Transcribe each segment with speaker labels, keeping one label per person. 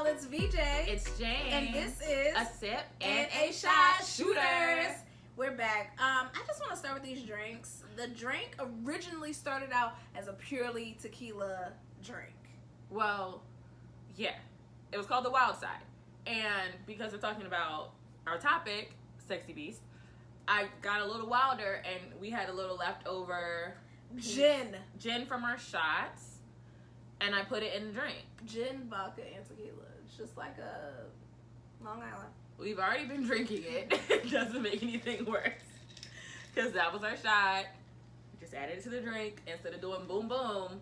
Speaker 1: it's VJ.
Speaker 2: It's Jane.
Speaker 1: And this is
Speaker 2: A Sip
Speaker 1: and a Shot Shooters. We're back. I just want to start with these drinks. The drink originally started out as a purely tequila drink.
Speaker 2: Well, yeah. It was called the Wild Side. And because we're talking about our topic, Sexy Beast, I got a little wilder and we had a little leftover
Speaker 1: Gin
Speaker 2: from our shots. And I put it in the drink.
Speaker 1: Gin, vodka, and tequila. It's just like a Long Island.
Speaker 2: We've already been drinking it. It doesn't make anything worse. Because that was our shot. We just added it to the drink. Instead of doing boom, boom,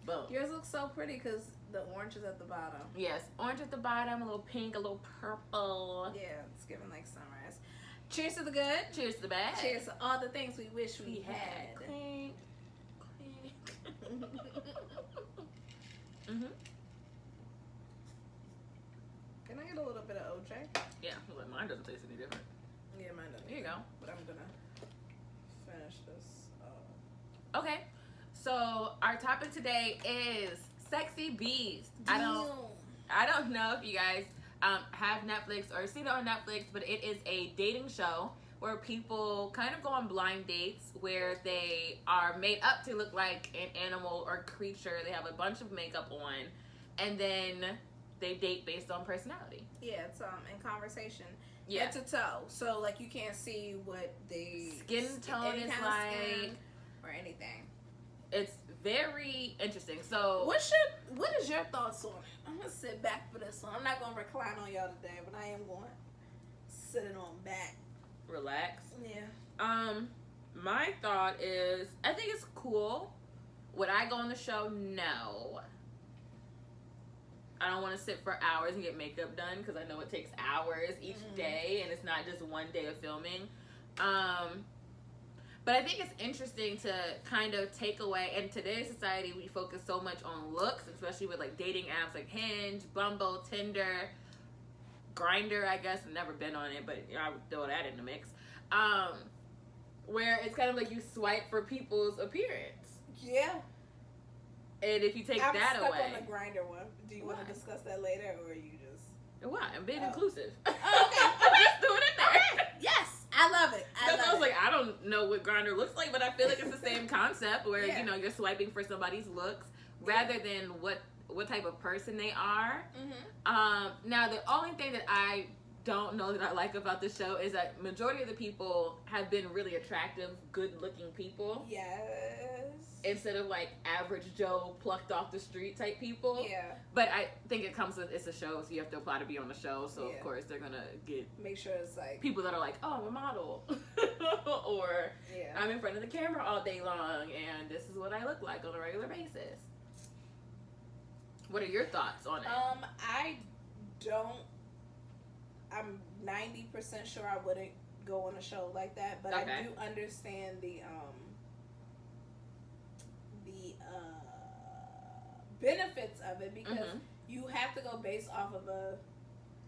Speaker 2: boom.
Speaker 1: Yours looks so pretty because the orange is at the bottom.
Speaker 2: Yes, orange at the bottom, a little pink, a little purple.
Speaker 1: Yeah, it's giving like sunrise. Cheers to the good.
Speaker 2: Cheers to the bad.
Speaker 1: Cheers to all the things we wish we had.
Speaker 2: Clink, clink. Mm-hmm.
Speaker 1: Can I get a little bit of OJ?
Speaker 2: Yeah, well, mine doesn't taste any different.
Speaker 1: Yeah, mine doesn't.
Speaker 2: Here you go.
Speaker 1: But I'm gonna finish this.
Speaker 2: Okay, so our topic today is Sexy Beast. I don't know if you guys have Netflix or seen it on Netflix, but it is a dating show where people kind of go on blind dates where they are made up to look like an animal or creature. They have a bunch of makeup on, and then they date based on personality.
Speaker 1: Yeah, it's in conversation.
Speaker 2: Yeah.
Speaker 1: Head to toe. So like you can't see what the
Speaker 2: Skin tone is like
Speaker 1: or anything.
Speaker 2: It's very interesting. So
Speaker 1: what is your thoughts on it? I'm gonna sit back for this one. I'm not gonna recline on y'all today, but I am going sitting on back.
Speaker 2: Relax.
Speaker 1: Yeah.
Speaker 2: My thought is I think it's cool. Would I go on the show? No. I don't want to sit for hours and get makeup done because I know it takes hours each day and it's not just one day of filming. But I think it's interesting to kind of take away, in today's society we focus so much on looks, especially with like dating apps like Hinge, Bumble, Tinder, Grindr, I guess. I've never been on it, but I would throw that in the mix. Where it's kind of like you swipe for people's appearance.
Speaker 1: Yeah.
Speaker 2: And if you take that
Speaker 1: I'm stuck
Speaker 2: away,
Speaker 1: on the Grindr one. Do you want to discuss that later, or you just?
Speaker 2: Why? I'm being inclusive.
Speaker 1: Oh, okay.
Speaker 2: I'm just doing it there.
Speaker 1: Okay. Yes, I love it. I
Speaker 2: was like, I don't know what Grindr looks like, but I feel like it's the same concept where you know you're swiping for somebody's looks rather than what type of person they are. Mm-hmm. Now the only thing that I don't know that I like about the show is that majority of the people have been really attractive, good-looking people.
Speaker 1: Yes.
Speaker 2: Instead of like average Joe plucked off the street type people.
Speaker 1: Yeah.
Speaker 2: But I think it comes with, it's a show, so you have to apply to be on the show. So of course they're gonna make
Speaker 1: sure it's like
Speaker 2: people that are like, oh, I'm a model, or I'm in front of the camera all day long, and this is what I look like on a regular basis. What are your thoughts on it?
Speaker 1: I'm 90% sure I wouldn't go on a show like that, but I do understand the benefits of it because you have to go based off of a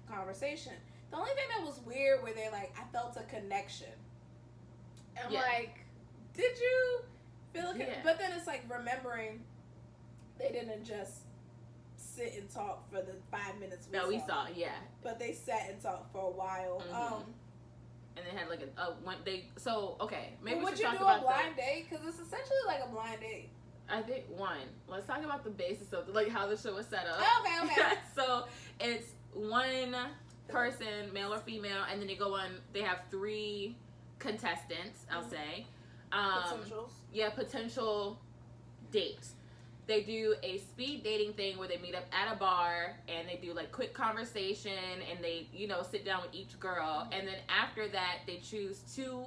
Speaker 1: conversation. The only thing that was weird where they're like, I felt a connection. I'm like, did you feel a connection? But then it's like remembering they didn't just sit and talk for the 5 minutes we saw. But they sat and talked for a while.
Speaker 2: And they had like maybe
Speaker 1: well,
Speaker 2: we should talk about
Speaker 1: would you do a blind date? Because it's essentially like a blind date.
Speaker 2: I think let's talk about the basis of like how the show is set up.
Speaker 1: Okay.
Speaker 2: So it's one person, male or female, and then they have 3 contestants, I'll say.
Speaker 1: Potentials. Yeah,
Speaker 2: potential dates. They do a speed dating thing where they meet up at a bar and they do like quick conversation and they, sit down with each girl. And then after that, they choose 2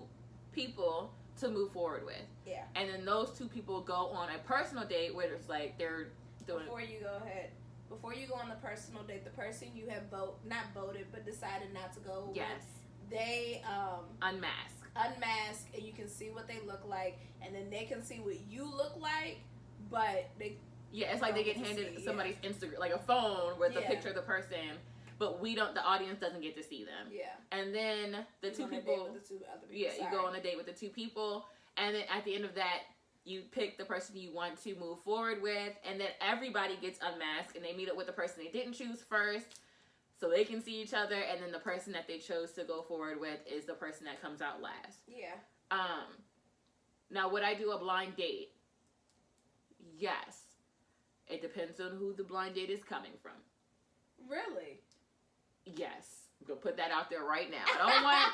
Speaker 2: people to move forward with. Yeah. And then those 2 people go on a personal date where it's like they're doing.
Speaker 1: Before you go on the personal date, the person you have not voted but decided not to go with, they
Speaker 2: unmask,
Speaker 1: and you can see what they look like, and then they can see what you look like. But
Speaker 2: it's like they get handed somebody's Instagram, like a phone with a picture of the person, but the audience doesn't get to see them. Yeah. And then the 2 people, you go on a date with the 2 people, and then at the end of that, you pick the person you want to move forward with, and then everybody gets unmasked, and they meet up with the person they didn't choose first, so they can see each other, and then the person that they chose to go forward with is the person that comes out last.
Speaker 1: Yeah.
Speaker 2: Now, would I do a blind date? Yes. It depends on who the blind date is coming from.
Speaker 1: Really?
Speaker 2: Yes. I'm going to put that out there right now. I don't want...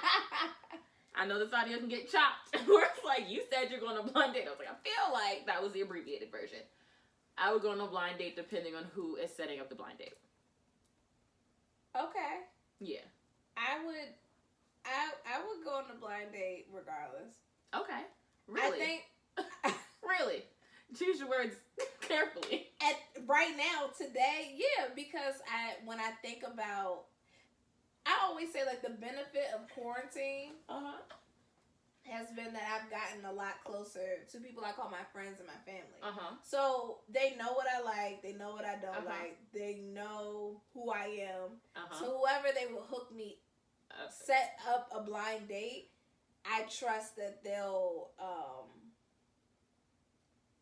Speaker 2: I know this audio can get chopped. Where it's like, you said you're going on a blind date. I was like, I feel like that was the abbreviated version. I would go on a blind date depending on who is setting up the blind date.
Speaker 1: Okay.
Speaker 2: Yeah.
Speaker 1: I would go on a blind date regardless.
Speaker 2: Okay. Really?
Speaker 1: I think...
Speaker 2: Really? Choose your words carefully.
Speaker 1: Right now, today, yeah, because when I think about... I always say, like, the benefit of quarantine has been that I've gotten a lot closer to people I call my friends and my family. So they know what I like. They know what I don't like. They know who I am. So whoever they will hook me, set up a blind date, I trust that they'll,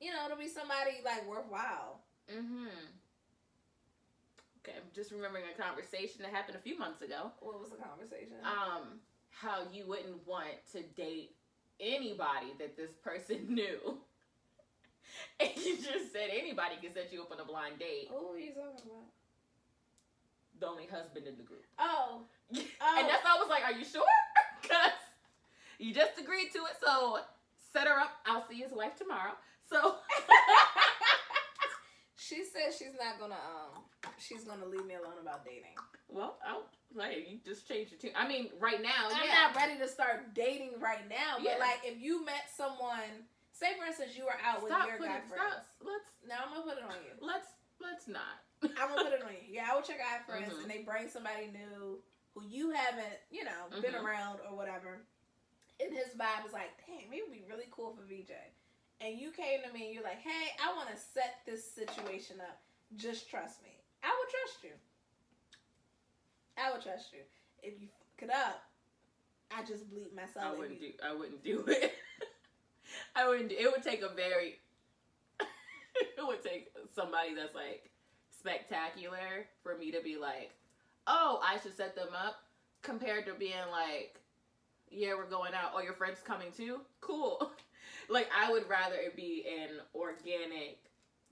Speaker 1: it'll be somebody, like, worthwhile.
Speaker 2: Okay, I'm just remembering a conversation that happened a few months ago.
Speaker 1: What was the conversation?
Speaker 2: How you wouldn't want to date anybody that this person knew. And you just said anybody can set you up on a blind date.
Speaker 1: Who are you talking about?
Speaker 2: The only husband in the group.
Speaker 1: Oh.
Speaker 2: And that's why I was like, are you sure? Because you just agreed to it, so set her up. I'll see his wife tomorrow. So...
Speaker 1: She said she's not gonna, she's gonna leave me alone about dating.
Speaker 2: Well, you just changed your tune. I mean, right now,
Speaker 1: I'm not ready to start dating right now, but like, if you met someone, say for instance, you were out with your guy friends. Now I'm gonna put it on you.
Speaker 2: Let's not.
Speaker 1: I'm gonna put it on you. You're out with your guy friends, and they bring somebody new who you haven't, been around or whatever, and his vibe is like, dang, maybe it'd be really cool for VJ. And you came to me and you're like, hey, I want to set this situation up. Just trust me. I would trust you. If you fuck it up, I just bleep myself.
Speaker 2: I wouldn't do it. It would take it would take somebody that's like spectacular for me to be like, oh, I should set them up, compared to being like, yeah, we're going out. Oh, your friend's coming too? Cool. Like, I would rather it be an organic,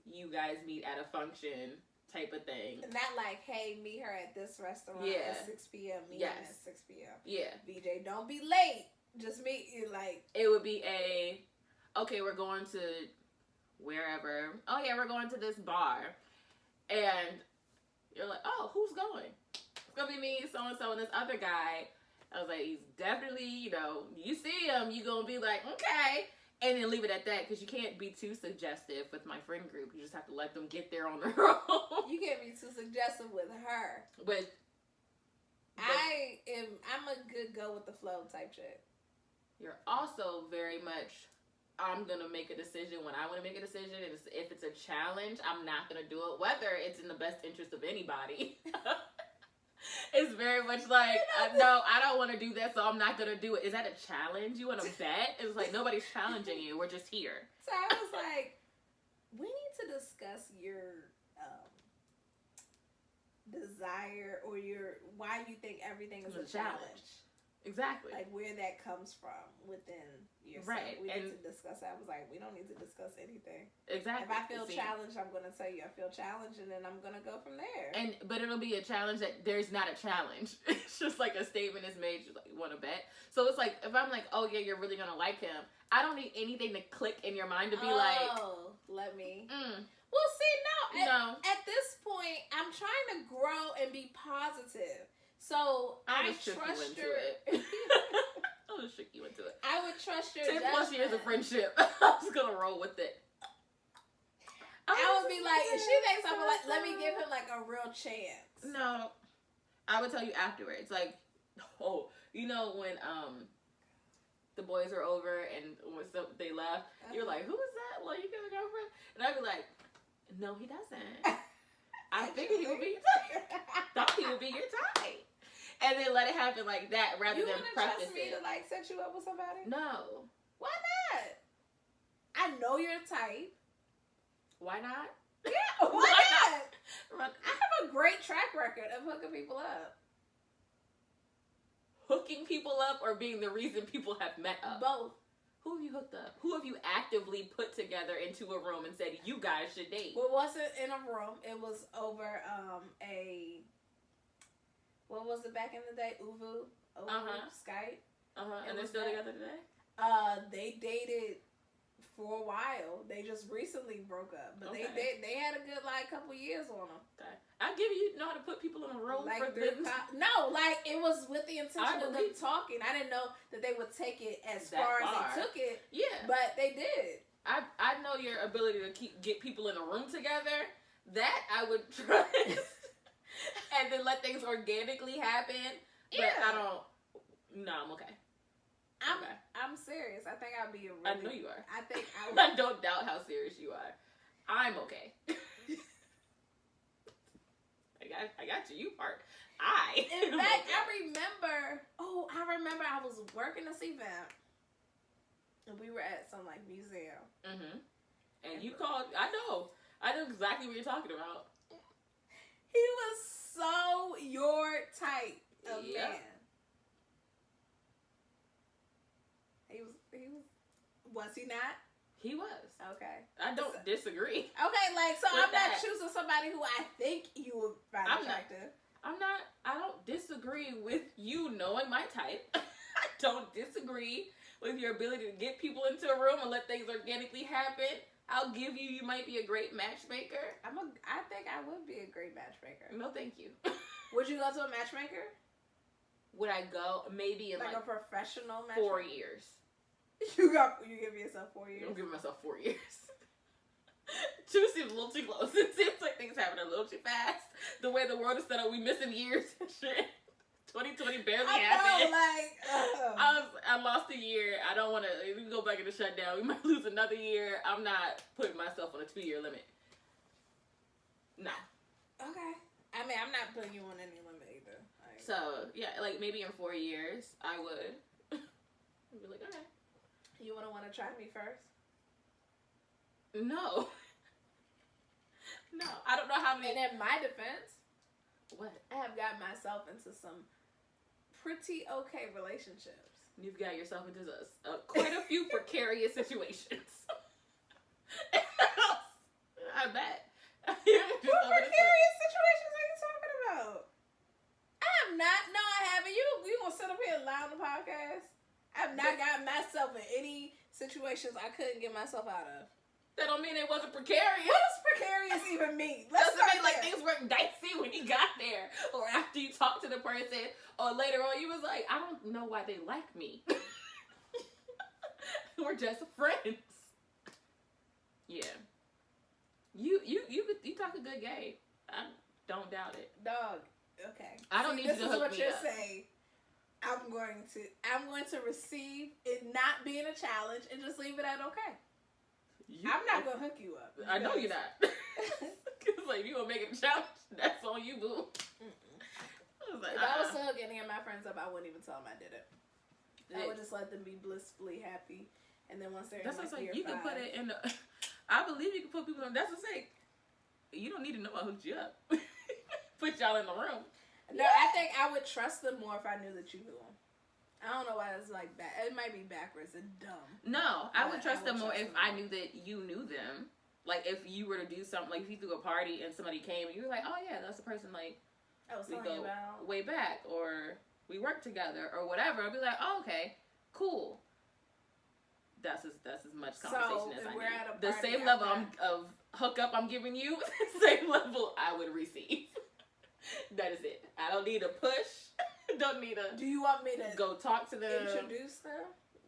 Speaker 2: you guys meet at a function type of thing.
Speaker 1: Not like, hey, meet her at this restaurant at 6 p.m. Meet him at 6 p.m.
Speaker 2: Yeah.
Speaker 1: VJ, don't be late. Just meet you, like... It
Speaker 2: would be okay, we're going to wherever. Oh, yeah, we're going to this bar. And you're like, oh, who's going? It's going to be me, so-and-so, and this other guy. I was like, he's definitely, you see him, you're going to be like, okay. And then leave it at that, because you can't be too suggestive with my friend group. You just have to let them get there on their own.
Speaker 1: You can't be too suggestive with her. I'm a good go with the flow type chick.
Speaker 2: You're also very much, I'm going to make a decision when I want to make a decision. And if it's a challenge, I'm not going to do it, whether it's in the best interest of anybody. It's very much like, no, I don't want to do that, so I'm not going to do it. Is that a challenge? You want to bet? It's like, nobody's challenging you. We're just here.
Speaker 1: So I was like, we need to discuss your desire or why you think everything is a challenge.
Speaker 2: Exactly.
Speaker 1: Like, where that comes from within yourself.
Speaker 2: Right.
Speaker 1: We need to discuss that. I was like, we don't need to discuss anything.
Speaker 2: Exactly.
Speaker 1: If I feel challenged, I'm going to tell you I feel challenged, and then I'm going to go from there.
Speaker 2: But it'll be a challenge that there's not a challenge. It's just like a statement is made, just like, you want to bet? So it's like, if I'm like, oh, yeah, you're really going to like him, I don't need anything to click in your mind to be like...
Speaker 1: Oh, let me... Well, see, no. At this point, I'm trying to grow and be positive. So I trust your...
Speaker 2: I'll just trick you into it.
Speaker 1: I would trust your
Speaker 2: 10 plus years of friendship. I'm just going to roll with it.
Speaker 1: I would be like, if she thinks I'm like, let me give him like a real chance.
Speaker 2: No. I would tell you afterwards. Like, when the boys are over and when they left, you're like, who is that? Like, you got a girlfriend? And I'd be like, no, he doesn't. I figured he would be your type. Thought he would be your type. And then let it happen like that rather than preface it.
Speaker 1: You wouldn't trust me to like set you up with somebody?
Speaker 2: No.
Speaker 1: Why not? I know your type.
Speaker 2: Why not?
Speaker 1: Yeah, why not? I have a great track record of hooking people up.
Speaker 2: Hooking people up or being the reason people have met up?
Speaker 1: Both.
Speaker 2: Who have you hooked up? Who have you actively put together into a room and said, you guys should date?
Speaker 1: Well, it wasn't in a room. It was over what was it back in the day? Uvu, Skype.
Speaker 2: And they're still together today?
Speaker 1: They dated for a while. They just recently broke up. But they had a good, couple years on them. Okay.
Speaker 2: I give you know how to put people in a room for them.
Speaker 1: No, it was with the intention of them talking. I didn't know that they would take it as far as they took it. Yeah. But they did.
Speaker 2: I know your ability to get people in a room together. That I would trust. And then let things organically happen. Yeah. But I don't. No, I'm okay.
Speaker 1: I'm serious. I think I'll be a really...
Speaker 2: I know you are.
Speaker 1: I think I would...
Speaker 2: I don't doubt how serious you are. I'm okay. I got you. You part.
Speaker 1: In fact, I remember I was working this event. And we were at some, museum. Mm-hmm.
Speaker 2: And you called... I know exactly what you're talking about.
Speaker 1: He was so your type of man. Was he not?
Speaker 2: He was.
Speaker 1: Okay.
Speaker 2: I don't disagree.
Speaker 1: Okay, so I'm not choosing somebody who I think you would find attractive.
Speaker 2: I don't disagree with you knowing my type. I don't disagree with your ability to get people into a room and let things organically happen. I'll give you might be a great matchmaker.
Speaker 1: I think I would be a great matchmaker.
Speaker 2: No, thank you.
Speaker 1: Would you go to a matchmaker?
Speaker 2: Would I go? Maybe in
Speaker 1: a professional matchmaker?
Speaker 2: 4 years.
Speaker 1: You give yourself 4 years?
Speaker 2: I'm giving myself 4 years. 2 seems a little too close. It seems like things happen a little too fast. The way the world is set up, we missing years and shit. 2020 barely happened. I lost a year. I don't want to. If we go back into shutdown, we might lose another year. I'm not putting myself on a 2-year limit. No.
Speaker 1: Okay. I mean, I'm not putting you on any limit either.
Speaker 2: So yeah, maybe in 4 years, I would. I'd be like, okay.
Speaker 1: You want to try me first?
Speaker 2: No. No. I don't know how many.
Speaker 1: And in my defense,
Speaker 2: what?
Speaker 1: I have got myself into some pretty okay relationships.
Speaker 2: You've got yourself into quite a few precarious situations. I bet.
Speaker 1: What precarious situations are you talking about? I have not. No, I haven't. You gonna sit up here and lie on the podcast? I've not gotten myself in any situations I couldn't get myself out of.
Speaker 2: That don't mean it wasn't precarious.
Speaker 1: What does precarious even mean?
Speaker 2: Doesn't mean things weren't dicey when you got there, or after you talked to the person, or later on you was like, I don't know why they like me. We're just friends. Yeah. You talk a good game. I don't doubt it.
Speaker 1: Dog. Okay.
Speaker 2: I don't need you to hook me up. This is what you're
Speaker 1: saying. I'm going to receive it not being a challenge and just leave it at okay. I'm not going to hook you up.
Speaker 2: I know you're not. Because if you want to make it a challenge, that's on you, boo.
Speaker 1: If I was to hook any of my friends up, I wouldn't even tell them I did it. I would just let them be blissfully happy. And then once they're
Speaker 2: that's
Speaker 1: in
Speaker 2: year 5. You can put it in I believe you can put people in. That's what I'm saying. You don't need to know I hooked you up. Put y'all in the room.
Speaker 1: No, I think I would trust them more if I knew that you knew them. I don't know why it's it might be backwards and dumb.
Speaker 2: No, I would trust them more if I knew that you knew them. If you were to do something, if you threw a party and somebody came and you were like, oh yeah, that's the person, I was we go about way back, or we work together, or whatever. I'd be like, oh, okay, cool. That's as much conversation as I need. The same level of hookup I'm giving you, the same level I would receive. That is it. I don't need a push. Don't need a...
Speaker 1: Do you want me to...
Speaker 2: Go talk to them.
Speaker 1: Introduce them?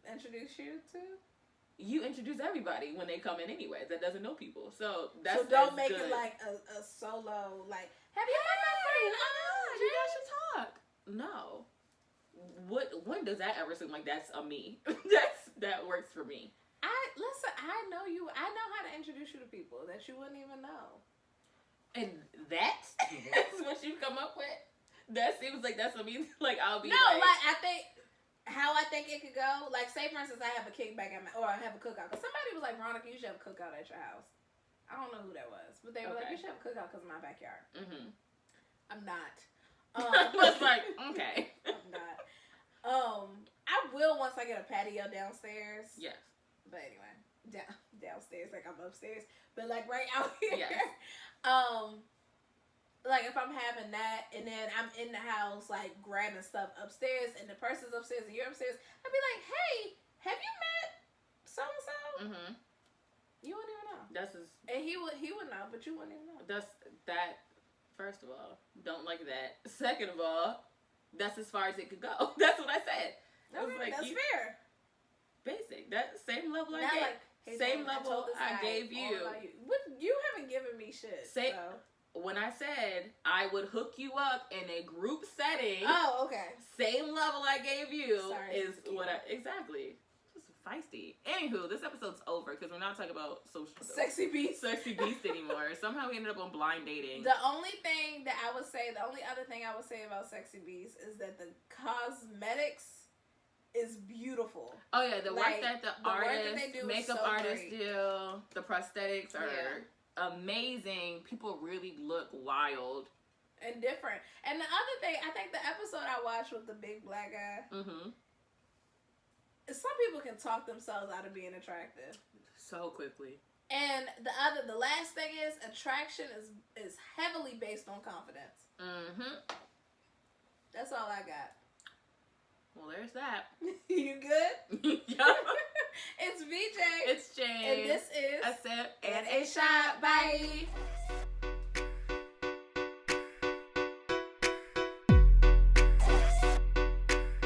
Speaker 1: Introduce you to?
Speaker 2: You introduce everybody when they come in anyway that doesn't know people. So that's
Speaker 1: So don't make it a solo, have you met my friend?
Speaker 2: You guys should talk. No. When does that ever seem like that's a me? That works for me.
Speaker 1: I know you. I know how to introduce you to people that you wouldn't even know.
Speaker 2: And that's what you've come up with? That seems like that's what I mean. I'll be
Speaker 1: I think how I think it could go. Like, say for instance, I have a kickback or I have a cookout. Because somebody was like, Veronica, you should have a cookout at your house. I don't know who that was, but they were like, you should have a cookout because of my backyard. Mm-hmm. I'm not.
Speaker 2: It's like, okay.
Speaker 1: I'm not. I will once I get a patio downstairs.
Speaker 2: Yes.
Speaker 1: But anyway, downstairs, like I'm upstairs, but like right out here.
Speaker 2: Yes.
Speaker 1: Like if I'm having that, and then I'm in the house like grabbing stuff upstairs, and the person's upstairs and you're upstairs, I'd be like, hey, have you met so and so? Mm-hmm. You wouldn't even know. And he would know, but you wouldn't even know.
Speaker 2: That. First of all, don't like that. Second of all, that's as far as it could go. That's what I said.
Speaker 1: Okay, like, that's fair.
Speaker 2: Basic. That same level I gave. Like, hey, same level I gave you.
Speaker 1: You haven't given me shit.
Speaker 2: When I said I would hook you up in a group setting.
Speaker 1: Oh, okay.
Speaker 2: Same level I gave you is what I exactly. Feisty. Anywho, this episode's over because we're not talking about
Speaker 1: sexy beast
Speaker 2: anymore. Somehow we ended up on blind dating.
Speaker 1: The only other thing I would say about Sexy Beast is that the cosmetics is beautiful.
Speaker 2: Oh yeah, the work that the artists, makeup artists do, the prosthetics are amazing. People really look wild
Speaker 1: and different. And the other thing, I think the episode I watched with the big black guy. Mm-hmm. Some people can talk themselves out of being attractive
Speaker 2: so quickly.
Speaker 1: And the last thing is attraction is heavily based on confidence. Mm-hmm. That's all I got.
Speaker 2: Well, there's that.
Speaker 1: You